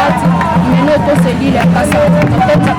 kati meno toselile kasa toteta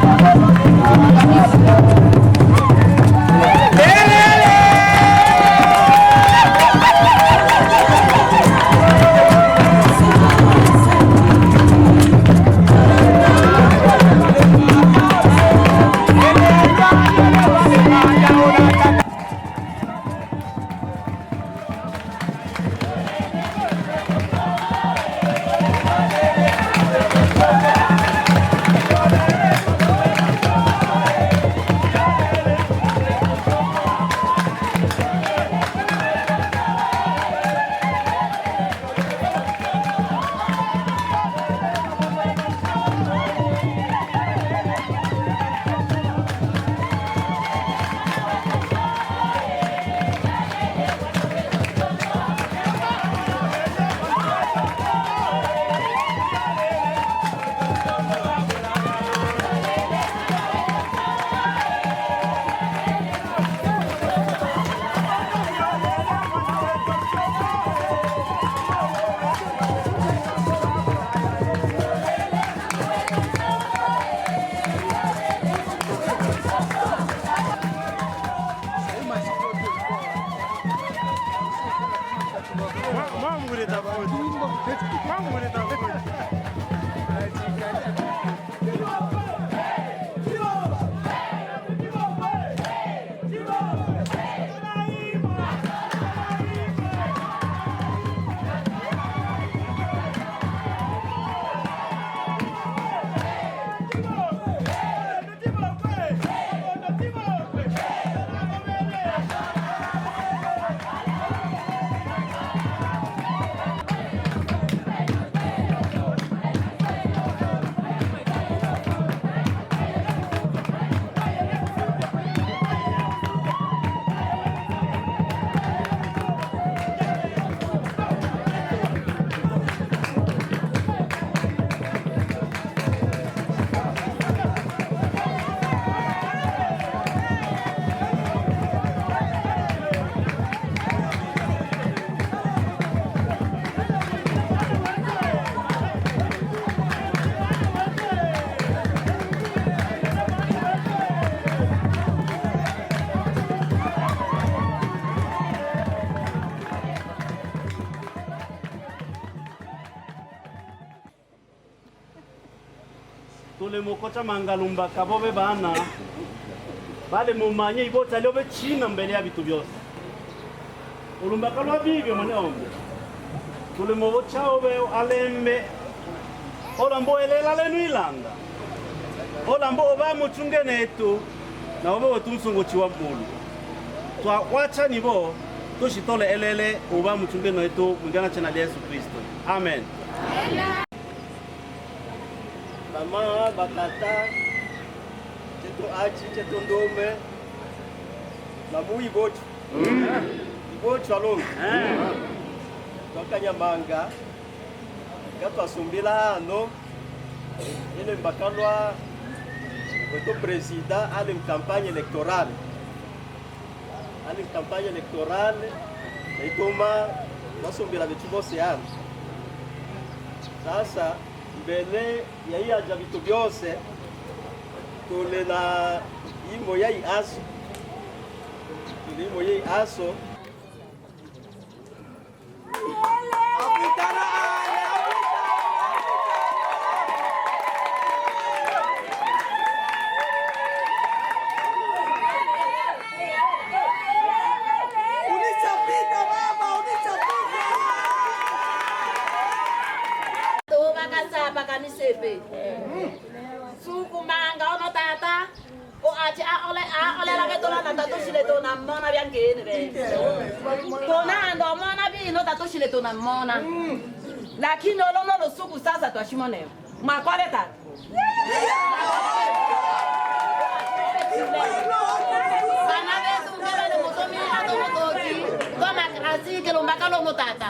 tole mokocha mangalumba kabobe bana bale mumanye ibota lyobe china mbele ya vitu byose ulumba kalwa bibyo mane ombe tole mobocha obe alembe olambo elela lenu ilanga olambo oba muchunge netu na obe otumsungo chiwa bulu twa wacha nibo tushitole elele oba muchunge netu mungana chana Yesu Kristo amen. Mama, batata, cheto achi, cheto ndome, mamu ibochu. Ibochu alongo. Toka Nyamanga, gato asumbila hano, ile mbakalwa, weto presida, ale campagne électorale. Ale campagne électorale, naitoma, wasumbila vichubo seano. Sasa, mbele ya hii aja vitu byose tule na imo yai aso tule imo yai aso suku manga ono tata o achi ole la vetola na tato shile to na mona biangene be tona ndo mona bi no tato shile to na mona lakini olono lo suku sasa twashimone makwale tata sana betu ngela le motomi ato motoki kama kasi ke lo makalo motata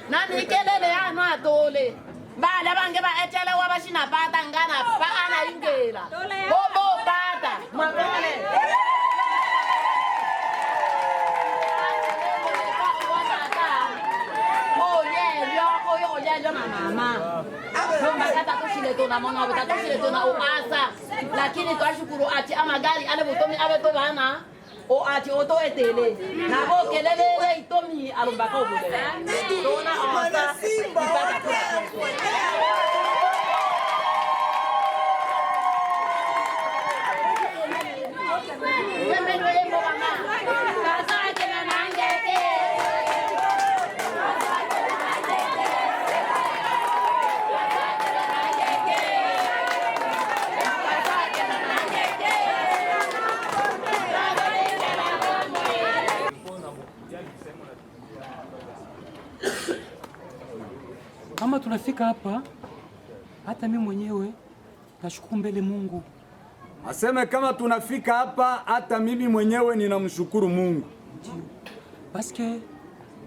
na nikelele ano atole bala bange ba etela wa bashina pata ngana pa ana ingela bobo pata makale oh yeah yo na mama Makata tushile tuna mwana wa tushile tuna uasa. Lakini twashukuru ati amagari ale butomi abeto bana. O ati oto etele. Na bo kelele itomi alumbaka obule. Tona asa. Kama tunafika hapa, hata mimi mwenyewe nashukuru mbele Mungu. Aseme kama tunafika hapa, hata mimi mwenyewe ninamshukuru Mungu. Paske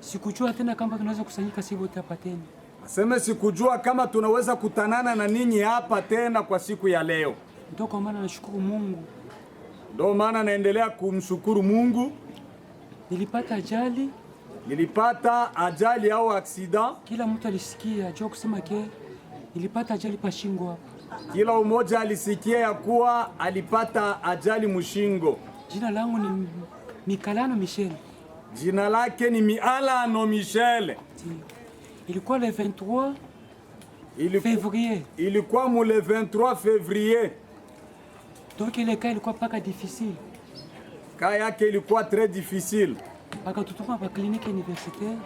sikujua tena kama tunaweza kusanyika sisi wote hapa tena. Aseme sikujua kama tunaweza kutanana na ninyi hapa tena kwa siku ya leo. Ndio kwa maana nashukuru Mungu. Ndio maana naendelea kumshukuru Mungu. Nilipata ajali au accident. Kila mtu alisikia jua kusema ke nilipata ajali pa shingo hapa. Kila umoja alisikia ya kuwa alipata ajali mushingo. Jina langu ni Mikalano Michel. Jina lake ni Mialano Michel. Ilikuwa le 23 février. Ilikuwa mu le 23 février. Donc ile cas ilikuwa paka difficile. Cas yake ilikuwa très difficile. Akatutuma pa clinique universitaire.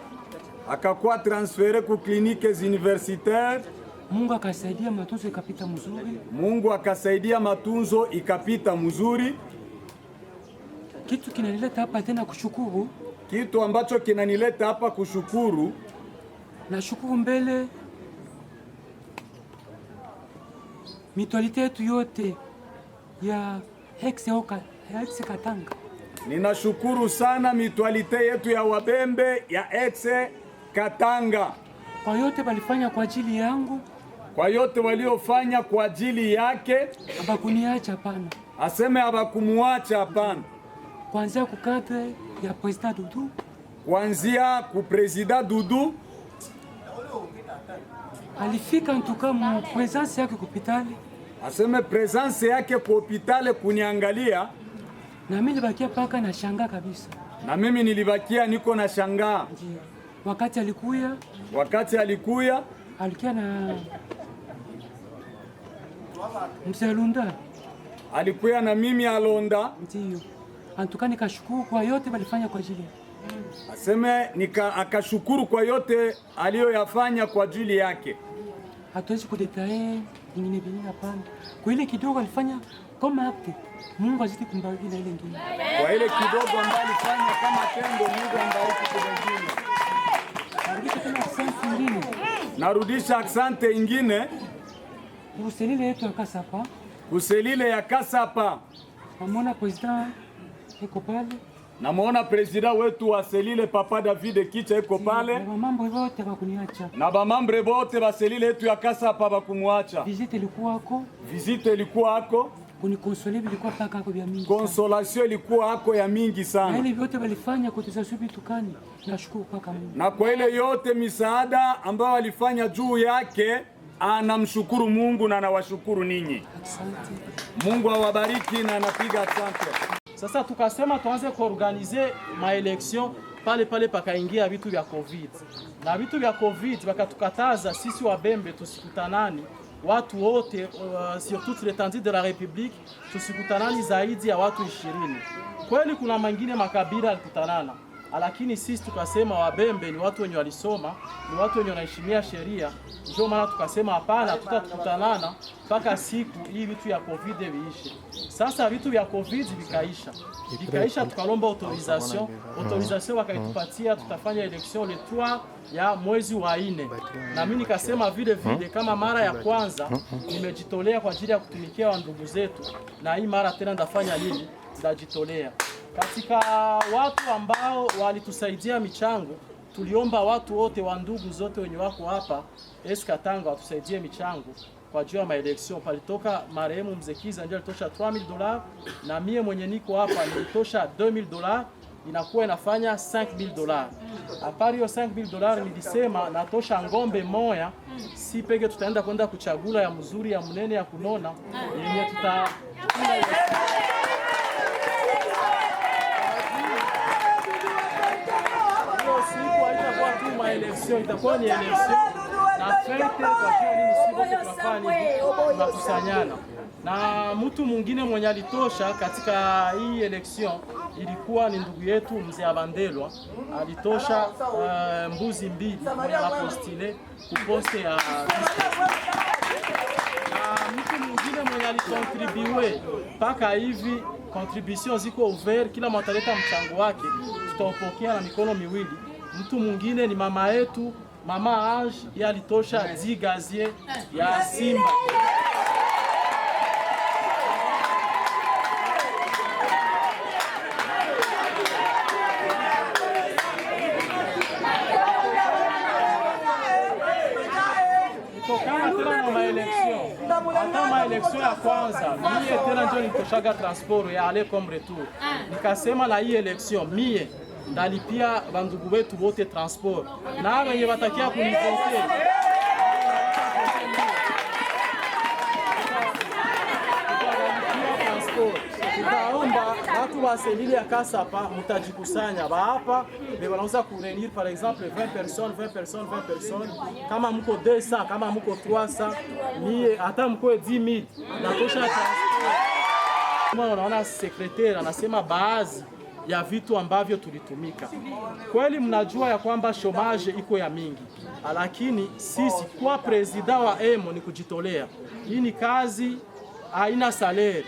Akakuwa transféré ku cliniques universitaires. Mungu akasaidia matunzo ikapita mzuri. Mungu akasaidia matunzo ikapita mzuri. Kitu kinanileta hapa tena kushukuru. Kitu ambacho kinanileta hapa kushukuru. Nashukuru mbele mitualite yetu yote ya Hexe Katanga. Ninashukuru sana mitualite yetu ya Wabembe ya Hexe Katanga. Kwa yote walifanya kwa ajili yangu. Kwa yote waliofanya kwa ajili yake. Abakuniacha hapana. Aseme abakumuacha hapana. Kuanzia kukadre ya President Dudu. Kuanzia ku President Dudu. Alifika ntuka mu presence yake kupitali. Aseme presence yake kwa hospitali kuniangalia. Na mimi nilibakia paka na shangaa kabisa. Na mimi nilibakia niko na shangaa. Wakati alikuya alikia na Mselunda. Alikuya na mimi Alonda. Ndio. Antuka nikashukuru kwa yote walifanya kwa ajili. Aseme akashukuru kwa yote aliyoyafanya kwa ajili yake. Hatuwezi kudetaye nyingine hapana. Kwa ile kidogo alifanya kama acte. Mungu azidi kumbariki na ile nyingine. Kwa ile kidogo ambayo alifanya kama tendo, Mungu ambariki kwa wengine. Narudisha asante ingine. Kuselile yetu ya Kasapa. Kuselile ya Kasapa. Namwona president eko pale. Namwona president wetu wa selile Papa David Kicha eko pale. Na bamambre bote bakuniacha. Na bamambre bote ba selile yetu ya Kasapa bakumuacha. Visite ilikuwa ako. Kunikonsole bilikuwa paka ako vya mingi. Consolation ilikuwa ako ya mingi sana. Na ile yote walifanya kutesa subi tukani. Nashukuru paka Mungu. Na kwa ile yote misaada ambayo walifanya juu yake, anamshukuru Mungu na anawashukuru ninyi. Asante. Mungu awabariki na anapiga asante. Sasa tukasema tuanze kuorganize maelection pale pakaingia vitu vya COVID. Na vitu vya COVID wakatukataza sisi Wabembe tusikutanani. Watu wote sur toute l'étendue de la République tusikutanani zaidi ya watu 20. Kweli kuna mengine makabila alikutanana, lakini sisi tukasema Wabembe ni watu wenye walisoma, ni watu wenye wanaheshimia sheria. Ndio maana tukasema hapana, tutakutanana mpaka siku hii vitu ya COVID viishe. Sasa vitu vya COVID vikaisha, tukalomba autorisation wakaitupatia, tutafanya election le 3 ya mwezi wa 4. Na mimi nikasema vile kama mara ya kwanza nimejitolea kwa ajili ya kutumikia wandugu zetu, na hii mara tena ndafanya nini? Ndajitolea. Katika watu ambao walitusaidia michango, tuliomba watu wote wa ndugu zote wenye wako hapa Hexe Katanga watusaidie michango kwa ajili ya maelection. Palitoka marehemu Mzekiza ndio alitosha $3000 na mie mwenye niko hapa nilitosha $2000 inakuwa inafanya $5000. Apari hiyo $5000 nilisema natosha ngombe moya, si peke tutaenda kwenda kuchagula ya mzuri ya mnene ya kunona yenye tuta siku haitakuwa tu maeleksio, itakuwa ni eleksio na fete kwa kia nini siku tunafanya tunakusanyana. Na mtu mwingine mwenye alitosha katika hii election ilikuwa ni ndugu yetu mzee Abandelwa, alitosha mbuzi mbili mwenye apostile kuposte ya na mtu mwingine mwenye alikontribue mpaka hivi contribution ziko ouvert, kila mtu ataleta mchango wake, tutaupokea na mikono miwili. Mtu mwingine ni mama yetu, mama Ange, yeye alitosha 10 gazier ya Simba. Hata maeleksio ya kwanza mie tena ndio nitoshaga transport ya aller comme retour, nikasema na hii election mie ndalipia bandugu wetu wote transport na wenye watakia kunivote tutaomba watu wa selile ya Kasapa mutajikusanya hapa ndio wanaweza kurenir par exemple 20 personnes, kama mko 200, kama mko 300, ni hata mko 10000 natosha transport. Kama unaona secretaire anasema baadhi ya vitu ambavyo tulitumika. Kweli mnajua ya kwamba chômage iko ya mingi, lakini sisi kwa president wa EMO ni kujitolea. Hii ni kazi haina salaire,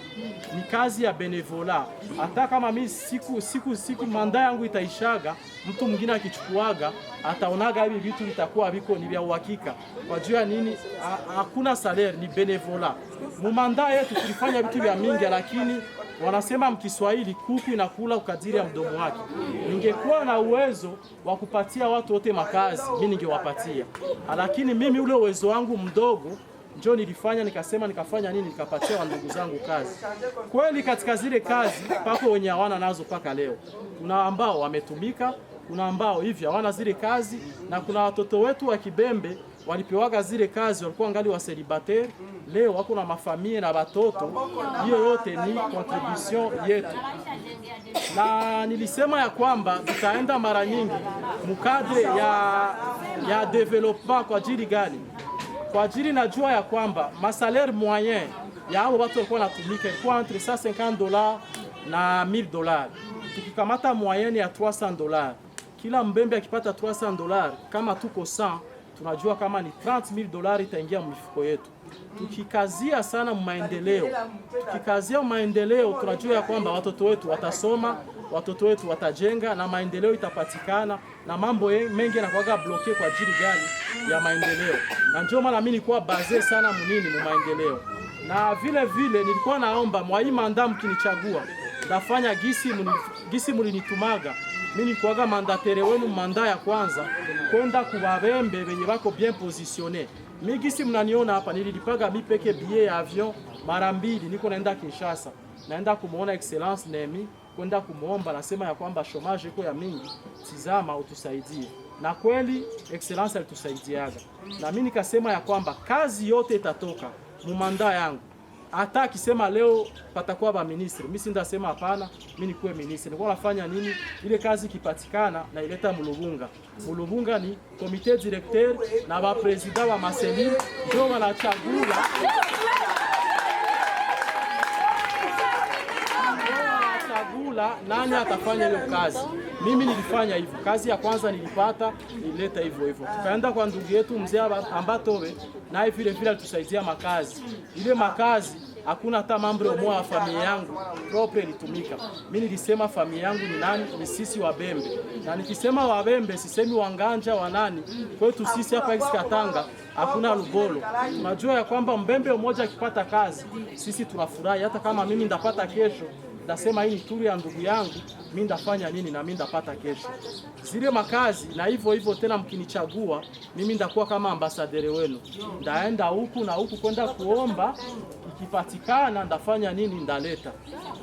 ni kazi ya benevola. Hata kama mimi siku manda yangu itaishaga, mtu mwingine akichukuaga ataonaga hivi vitu vitakuwa viko ni vya uhakika. Kwa juu ya nini? Hakuna salaire, ni benevola. Mumanda yetu tulifanya vitu vya mingi, lakini wanasema mkiswahili kuku inakula ukadiri ya mdomo wake. Ningekuwa na uwezo wa kupatia watu wote makazi, mimi ningewapatia. Lakini mimi ule uwezo wangu mdogo ndio nilifanya, nikafanya nini, nikapatia wa ndugu zangu kazi. Kweli katika zile kazi pako wenye hawana nazo paka leo. Kuna ambao wametumika, kuna ambao hivi hawana zile kazi, na kuna watoto wetu wa Kibembe walipewaga zile kazi, walikuwa ngali wa célibataire, leo wako na mafamilia na watoto. Hiyo yote ni contribution yetu. Na nilisema ya kwamba tutaenda mara nyingi mukadre ya development. Kwa ajili gani? Kwa ajili najua ya kwamba masalaire moyen ya hao watu walikuwa wanatumika ilikuwa entre $150 na $1000. Tukikamata moyenne ya $300, kila mbembe akipata $300, kama tuko 100, tunajua kama ni $30,000 itaingia mifuko yetu. Tukikazia sana maendeleo, tunajua ya kwamba watoto wetu watasoma, watoto wetu watajenga na maendeleo itapatikana, na mambo mengi yanakuwa bloke kwa ajili gani ya maendeleo. Na ndio maana mimi nilikuwa base sana munini mu maendeleo. Na vile nilikuwa naomba mwa hii manda mkinichagua ndafanya gisi mulinitumaga. Mimi nilikuwa mandatere wenu manda ya kwanza kwenda kubabembe benye bako bien positionné. Mimi gisi mnaniona hapa nililipaga mimi peke billet ya avion mara 2, niko naenda Kinshasa. Naenda kumuona Excellence Nemi, kwenda kumuomba, nasema ya kwamba chômage iko ya mingi, tizama utusaidie. Na kweli Excellence alitusaidiaga. Na mimi nikasema ya kwamba kazi yote itatoka mu manda yangu. Hata akisema leo patakuwa ba ministre, mimi sindasema hapana, mimi nikuwe ministre. Nilikuwa nafanya nini? Ile kazi kipatikana na ileta Mulubunga. Mulubunga ni comité directeur na ba president wa maseli ndio wanachagula nani atafanya hiyo kazi. Mimi nilifanya hivyo. Kazi ya kwanza nilipata, nilileta hivyo. Tukaenda kwa ndugu yetu mzee Ambatowe, naye vile alitusaidia makazi. Ile makazi hakuna hata mambo ya mwa familia yangu propre ilitumika. Mimi nilisema familia yangu ni nani? Ni sisi Wabembe. Na nikisema Wabembe sisemi Wanganja wa nani. Kwetu sisi hapa Katanga hakuna Lubolo. Tunajua ya kwamba Mbembe mmoja akipata kazi, sisi tunafurahi. Hata kama mimi ndapata kesho, nasema hii ni turi ya ndugu yangu, mimi ndafanya nini na mimi ndapata kesho. Zile makazi na hivyo tena mkinichagua, mimi ndakuwa kama ambasadere wenu. Ndaenda huku na huku kwenda kuomba ikipatikana ndafanya nini, ndaleta.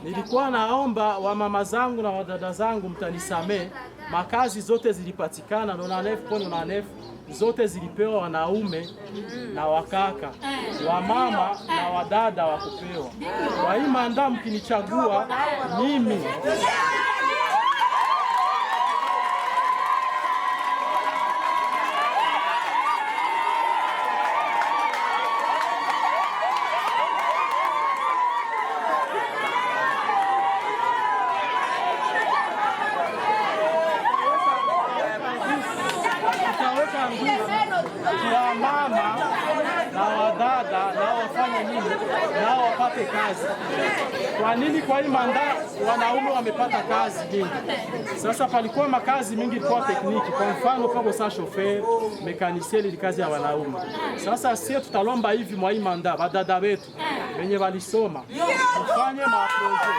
Nilikuwa naomba wa mama zangu na wadada zangu mtanisamee, makazi zote zilipatikana 99.99 zote zilipewa wanaume na wakaka, wamama na wadada wakupewa. Kwa hii manda mkinichagua mimi kwa mama na wadada nao wafanye nini, nao wapate kazi. Kwa nini? Kwa hii manda wanaume wamepata kazi nyingi. Sasa palikuwa makazi mingi ilikuwa tekniki, kwa mfano kama sa chauffeur, mekanisien ili kazi ya wanaume. Sasa sie tutalomba hivi mwa hii manda badada wetu wenye walisoma mfanye maproje.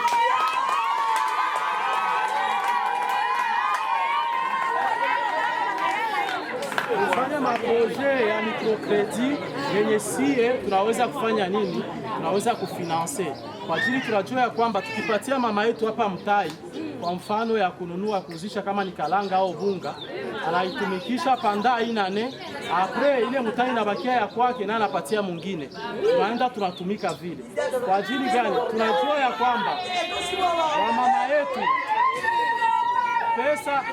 Kufanya maproje ya microcredit yenye sie tunaweza kufanya nini, tunaweza kufinanse. Kwa ajili tunajua ya kwamba tukipatia mama yetu hapa mtai, kwa mfano ya kununua kuzisha kama ni kalanga au bunga, anaitumikisha panda inane, apre ile mtai inabakia ya kwake na anapatia mwingine, tunaenda tunatumika vile. Kwa ajili gani? Tunajua ya kwamba wa mama yetu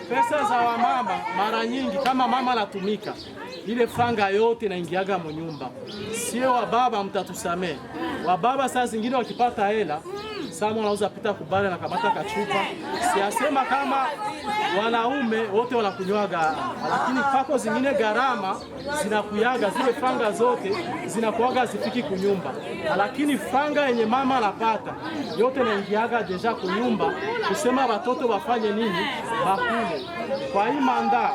pesa za wamama mara nyingi kama mama anatumika, ile franga yote inaingiaga mnyumba. Sio wababa, mtatusamee. Wababa saa zingine wakipata hela, Samu anauza pita kubale na kamata kachupa. Siasema kama wanaume wote wanakunywaga, lakini pako zingine gharama zinakuyaga, zile franga zote zinakuaga zifiki kunyumba. Lakini franga yenye mama anapata yote inaingiaga deja kunyumba, kusema watoto wafanye nini, bakule. Kwa hii manda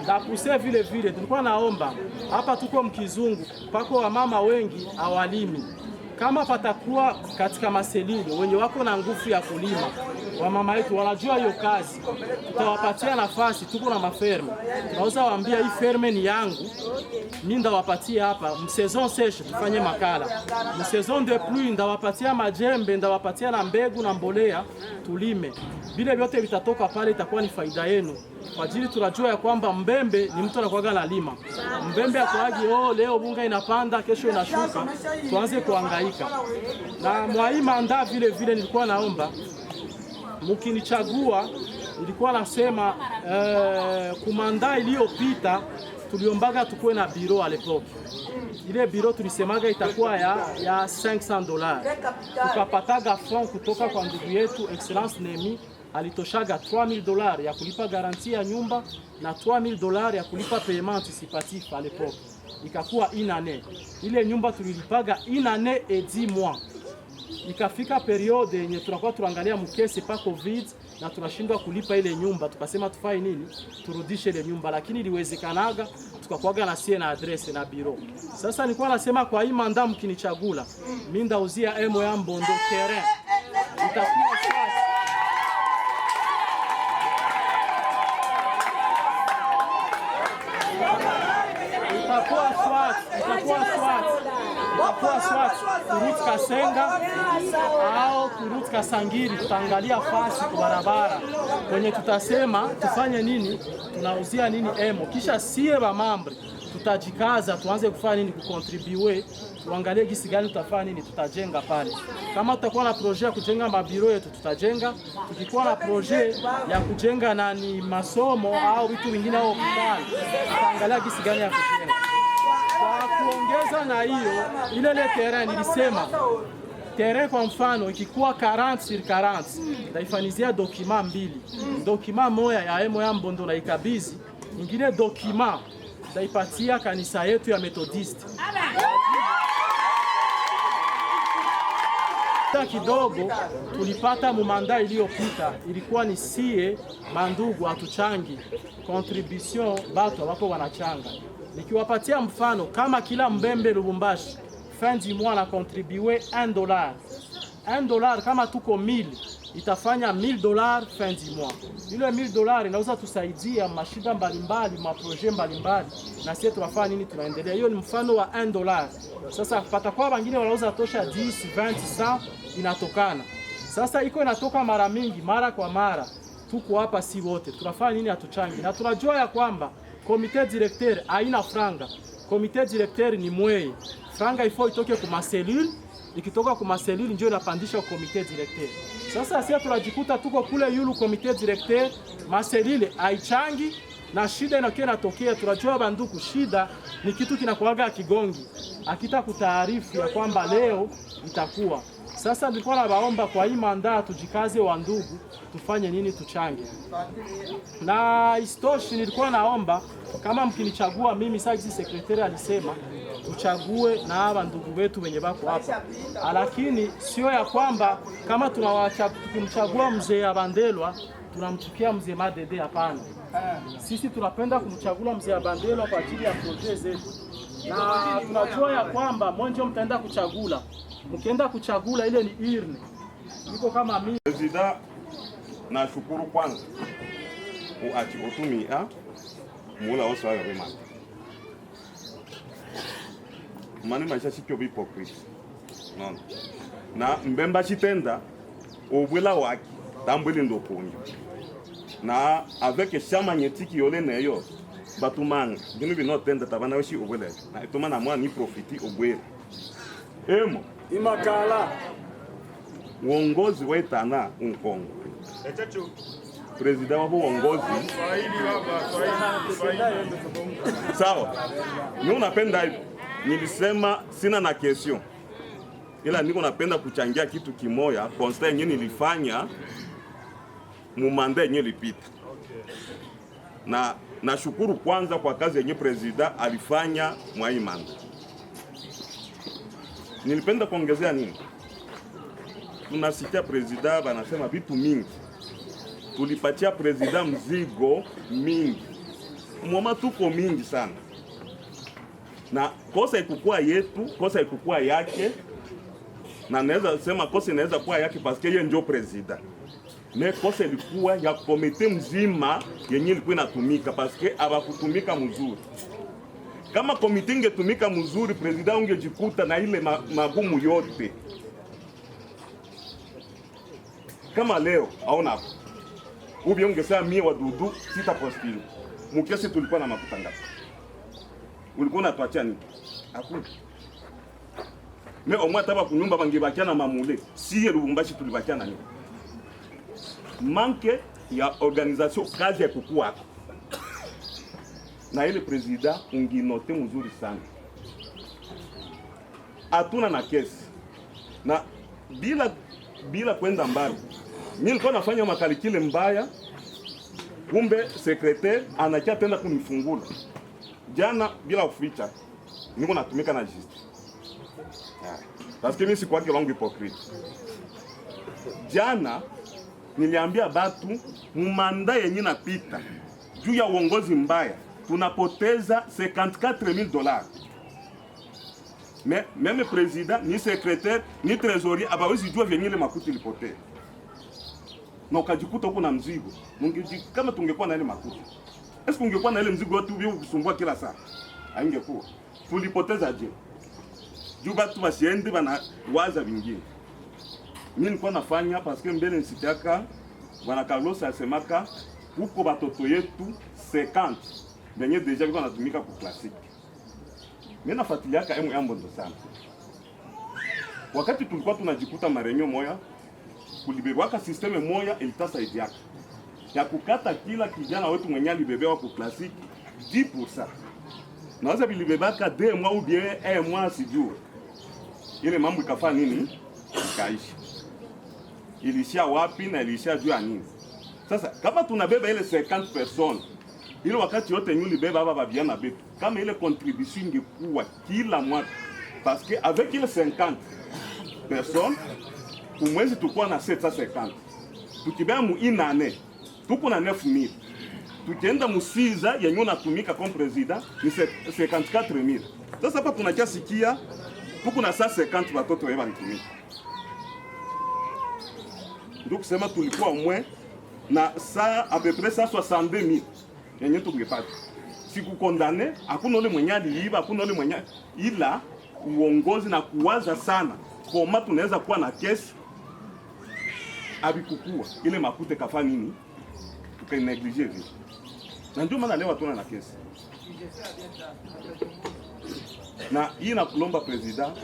ndapuse vile vile tulikuwa naomba hapa, tuko mkizungu, pako wa mama wengi awalimi. Kama patakuwa katika maselili wenye wako na nguvu ya kulima, wa mama yetu wanajua hiyo kazi, tutawapatia nafasi. Tuko na maferme, tunaweza waambia hii ferme ni yangu, mimi ndawapatia hapa msaison sèche tufanye makala, msaison de pluie ndawapatia majembe, ndawapatia na mbegu na mbolea tulime. Vile vyote vitatoka pale, itakuwa ni faida yenu. Kwa ajili tunajua ya kwamba mbembe ni mtu anakuaga na lima. Mbembe akuagi leo bunga inapanda, kesho inashuka, tuanze kuhangaika. Na mwai manda vile vile nilikuwa naomba mkinichagua, nilikuwa nasema kumanda iliyopita tuliombaga tukue na biro alepoke. Ile biro tulisemaga itakuwa ya $500. Tukapataga franc kutoka kwa ndugu yetu Excellence Nemi, alitoshaga $3000 ya kulipa garantia ya nyumba na $3000 ya kulipa paiement anticipatif à l'époque. Ikakuwa inane. Ile nyumba tulilipaga inane et 10 mois. Ikafika periode yenye tunakuwa tuangalia mkese pa COVID na tunashindwa kulipa ile nyumba, tukasema tufanye nini, turudishe ile nyumba, lakini iliwezekanaga, tukakuaga na sie na adresse na biro. Sasa nilikuwa nasema kwa hii manda mkinichagula, mimi ndauzia emo ya Mbondo terrain. Itakuwa sasa itakuwa swat kurut Kasenga au kurut Kasangiri. Tutaangalia fasi kwa barabara kwenye tutasema tufanye nini, tunauzia nini emo, kisha sie ba mambre tutajikaza tuanze kufanya nini, kucontribute, tuangalie gisi gani tutafanya nini, tutajenga pale. Kama tutakuwa na projet ya kujenga mabiro yetu tutajenga, tukikuwa na projet ya kujenga nani masomo au vitu vingine au hospitali, tutaangalia gisi gani ya kujenga. Kwa kuongeza na hiyo ile terrain nilisema, terrain kwa mfano ikikuwa 40/40 taifanizia dokima mbili, dokima moja ya emo ya Mbondo na ikabizi, nyingine dokima taipatia kanisa yetu ya Methodist. Kidogo tulipata mumanda iliyopita, ilikuwa ni sie mandugu atuchangi contribution, batu wako wanachanga. Nikiwapatia mfano kama kila mbembe Lubumbashi fin du mois na contribue $1. $1 kama tuko 1000 itafanya $1000 fin du mois. Ile $1000 inaweza tusaidia mashida mbalimbali, maproje mbalimbali, na sisi tunafanya nini, tunaendelea. Hiyo ni mfano wa $1. Sasa kupata kwa wengine wanaweza tosha 10, 20, 100 inatokana. Sasa iko inatoka mara mingi, mara kwa mara. Tuko hapa si wote. Tunafanya nini, atuchangi. Na tunajua ya kwamba komite directeur haina franga. Komite directeur ni mweye. Franga ifo itoke kuma selule, ikitoka kuma selule ndio inapandisha komite directeur. Sasa sisi tunajikuta tuko kule yulu komite directeur, maselile haichangi na shida inakuwa inatokea. Tunajua banduku, shida ni kitu kinakuaga kigongi. Akita kutaarifu ya kwamba leo itakuwa. Sasa nilikuwa nabaomba kwa hii manda tujikaze wa ndugu, tufanye nini, tuchange. Na istoshi nilikuwa naomba kama mkinichagua mimi, sasa sekretari alisema tuchague na hawa ndugu wetu wenye bako hapa. Lakini sio ya kwamba kama tukimchagua mzee Abandelwa tunamchukia mzee Madede, hapana. Sisi tunapenda kumchagua mzee Abandelwa kwa ajili ya project zetu. Na tunajua ya kwamba mwenje mtaenda kuchagula. Mkienda kuchagula ile ni irne. Niko kama mimi. President, na shukuru kwanza uachi utumia mula oso ya rema. Mani maisha sikyo hypocrite. Non. Na mbemba chitenda obwela waki tambweli ndo ponyo. Na avec chama nyetiki yole neyo batumanga bino binotenda tabana weshi obwela. Na itoma na mwa ni profiti obwela. Emo Imakala uongozi waitana unkongo. President wabo uongozi sawa. Ni unapenda, nilisema sina na question, ila niko napenda kuchangia kitu kimoya constat yenye nilifanya mumanda yenye lipita. Na nashukuru kwanza kwa kazi yenye president alifanya mwa hii manda. Nilipenda kuongezea nini? Tunasikia president banasema vitu mingi. Tulipatia president mzigo mingi. Mwama tuko mingi sana. Na kosa ikukua yetu, kosa ikukua yake. Na naweza sema kosa inaweza kuwa yake paske yeye ndio president. Ne kosa ilikuwa ya komite mzima yenye ilikuwa inatumika paske abakutumika mzuri. Kama komite ingetumika mzuri, president ungejikuta na ile magumu yote. Kama leo haona hapo. Ubi ungesema mie wadudu sita postili. Mkiasi tulikuwa na makuta ngapi? Ulikuwa unatuachia nini? Hakuna. Me omwa taba kunyumba bangebakia na mamule. Siye Lubumbashi tulibakia na nini? Manke ya organisation kazi ya kukua hapo. Na ile president unginote mzuri sana. Hatuna na kesi. Na bila kwenda mbali. Mimi nilikuwa nafanya makalikile mbaya. Kumbe secretaire anakia tenda kunifungula. Jana bila kuficha niko natumika na justice. Parce que mimi si kwake wangu hypocrite. Jana niliambia batu mumanda yenye napita juu ya uongozi mbaya tunapoteza $54,000. Meme president ni secrétaire ni trésorier abawezi jua vyenye ile makuti lipotea. Na ukajikuta huko na mzigo. Kama tungekuwa na ile makuti. Eske ungekuwa na ile mzigo watu bio kusumbua kila saa? Haingekuwa. Tulipoteza je. Juu batu basiende bana waza vingine. Mimi nilikuwa nafanya parce que mbele nisitaka bwana Carlos asemaka huko batoto yetu 50 benye deja biko natumika ku classique. Mimi nafuatiliaka yambo ndo sana. Wakati tulikuwa tunajikuta marenyo moya kulibebwaka systeme moya ilitasaidiaka ya kukata kila kijana wetu mwenye alibebewa ku classique 10%. Naweza bilibebaka 2 mois ou bien 1 mois sijui. Ile mambo ikafanya nini? Ikaishi. Ilishia wapi na ilishia juu ya nini? Sasa kama tunabeba ile 50 personnes, ile wakati yote nyuli beba baba biana betu, kama ile contribution ingekuwa kila mwaka, parce que avec ile 50 personnes, kumwezi tukua na 750. Tukibea mu inane, tuko na 9,000. Tukienda musiza yenye unatumika comme president ni 54,000. Sasa hapa tunakia sikia tuko na 150 watoto wao wanatumika. ndio kusema tulikuwa mwe na saa à peu près 162,000 yenye tungepata. Sikukondane, hakuna ule mwenye aliiba, hakuna ule mwenye, ila uongozi na kuwaza sana koma tunaweza kuwa na kesi abikukua ile makute kafa nini tukaineglige hivi, na ndio maana leo hatuna na kesi. Na hii nakulomba president,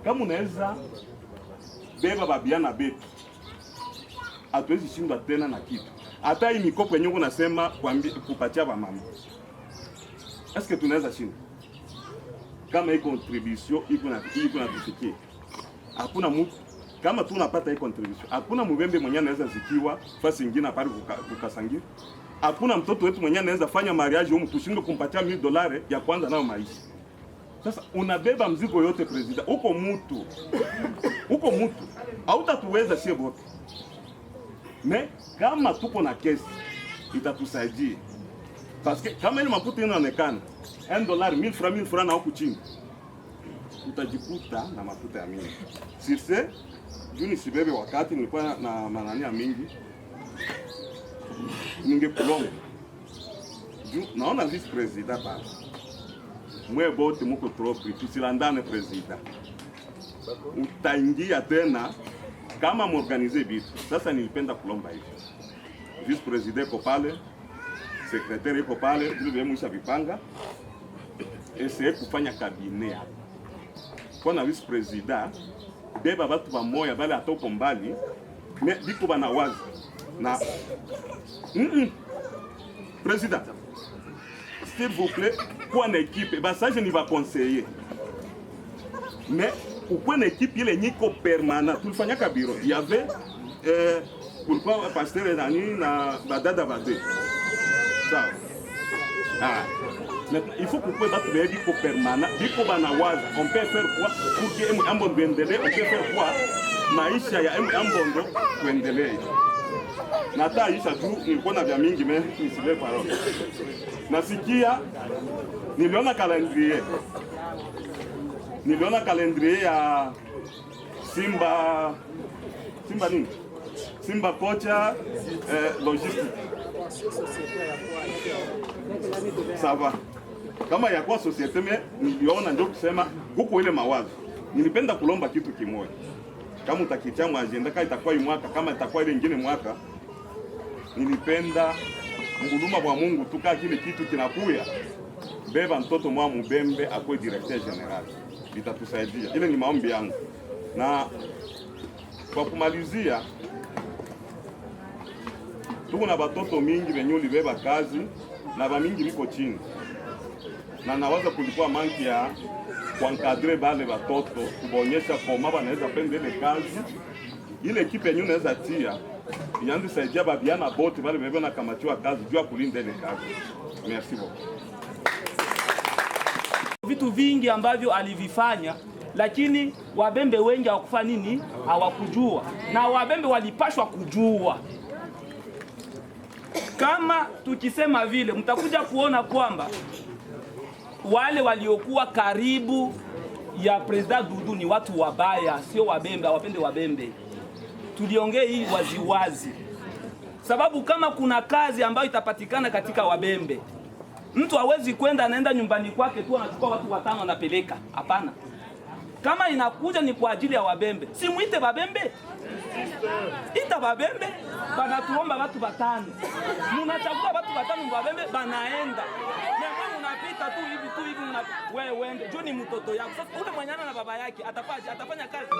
kama unaweza beba babiana betu, hatuwezi shindwa tena na kitu. Hata hii mikopo yenyewe unasema kupatia ba mama, est-ce que tunaweza shinda kama hii contribution iko na tufikie? Hakuna mtu kama tunapata hii contribution, hakuna mubembe mwenye anaweza zikiwa fasi nyingine apari kukasangira. Hakuna mtoto wetu mwenye anaweza fanya mariage huko tushindwe kumpatia $1000 ya kwanza nayo maisha. Sasa unabeba mzigo yote president, uko mtu hautatuweza sie wote. Me kama tuko na kesi itatusaidia, parce que kama ile makuta inaonekana $1 1000 francs na huko chini, utajikuta na makuta ya mingi. Sirse juni sibebe, wakati nilikuwa na manania mingi, ningekulomba naona vice president pale mwe bote muko trop tusilandane president, utaingia tena kama muorganize vitu. Sasa nilipenda kulomba hivi, vice president iko pale, secretary iko pale, vile mwisha vipanga ese kufanya cabinet hapo kwa na vice president, beba watu wa moya bale atoko mbali me biko bana wazi na president, s'il vous plaît, kwa na equipe basage ni ba conseiller, mais ukwe na equipe ile nyiko permanent. Tulifanya kabiro il y avait kulikuwa pasteur nani na badada bade sawa. Mais il faut que battu be biko permanent biko bana wazi, on peut faire quoi pour que ambo tuendelee, on peut faire quoi maisha ya ambondo tuendelee. Nata isha tu nilikuwa na vya mingi me nisile parole. Nasikia niliona calendrier ya Simba nini? Simba kocha logistique. Sawa. Kama ya kwa societe me niliona ndio kusema huko ile mawazo. Nilipenda kulomba kitu kimoja. Kama utakitia mu agenda kama itakuwa hii mwaka, kama itakuwa ile nyingine mwaka, nilipenda nguluma kwa Mungu tukaa kile kitu kinakuya beba mtoto mwa Mubembe akwe directeur general, itatusaidia. Ile ni maombi yangu. Na kwa kumalizia, tuko na batoto mingi wenye ulibeba kazi na ba mingi liko chini, na nawaza kulikuwa manki ya kuankadre bale batoto, kubaonyesha koma banaweza pende ile kazi. Ile ekipe yenyewe unaweza tia ianze saidia babiana bote bale bebe na kamatiwa kazi jua kulinda ile kazi. Merci beaucoup. Vitu vingi ambavyo alivifanya, lakini wabembe wengi hawakufanya nini, hawakujua, na wabembe walipashwa kujua. Kama tukisema vile, mtakuja kuona kwamba wale waliokuwa karibu ya President Dudu ni watu wabaya, sio wabembe, hawapende wabembe. Tuliongea hii waziwazi, sababu kama kuna kazi ambayo itapatikana katika wabembe, mtu hawezi kwenda anaenda nyumbani kwake tu anachukua watu 5 anapeleka. Hapana. Kama inakuja ni kwa ajili ya wabembe, si muite babembe. Ita babembe, banatuomba watu 5. Munachagua watu 5 babembe banaenda. Na wewe unapita tu hivi wewe uende. Juu ni mtoto yako. Sasa ule mwenyana na baba yake atafanya kazi.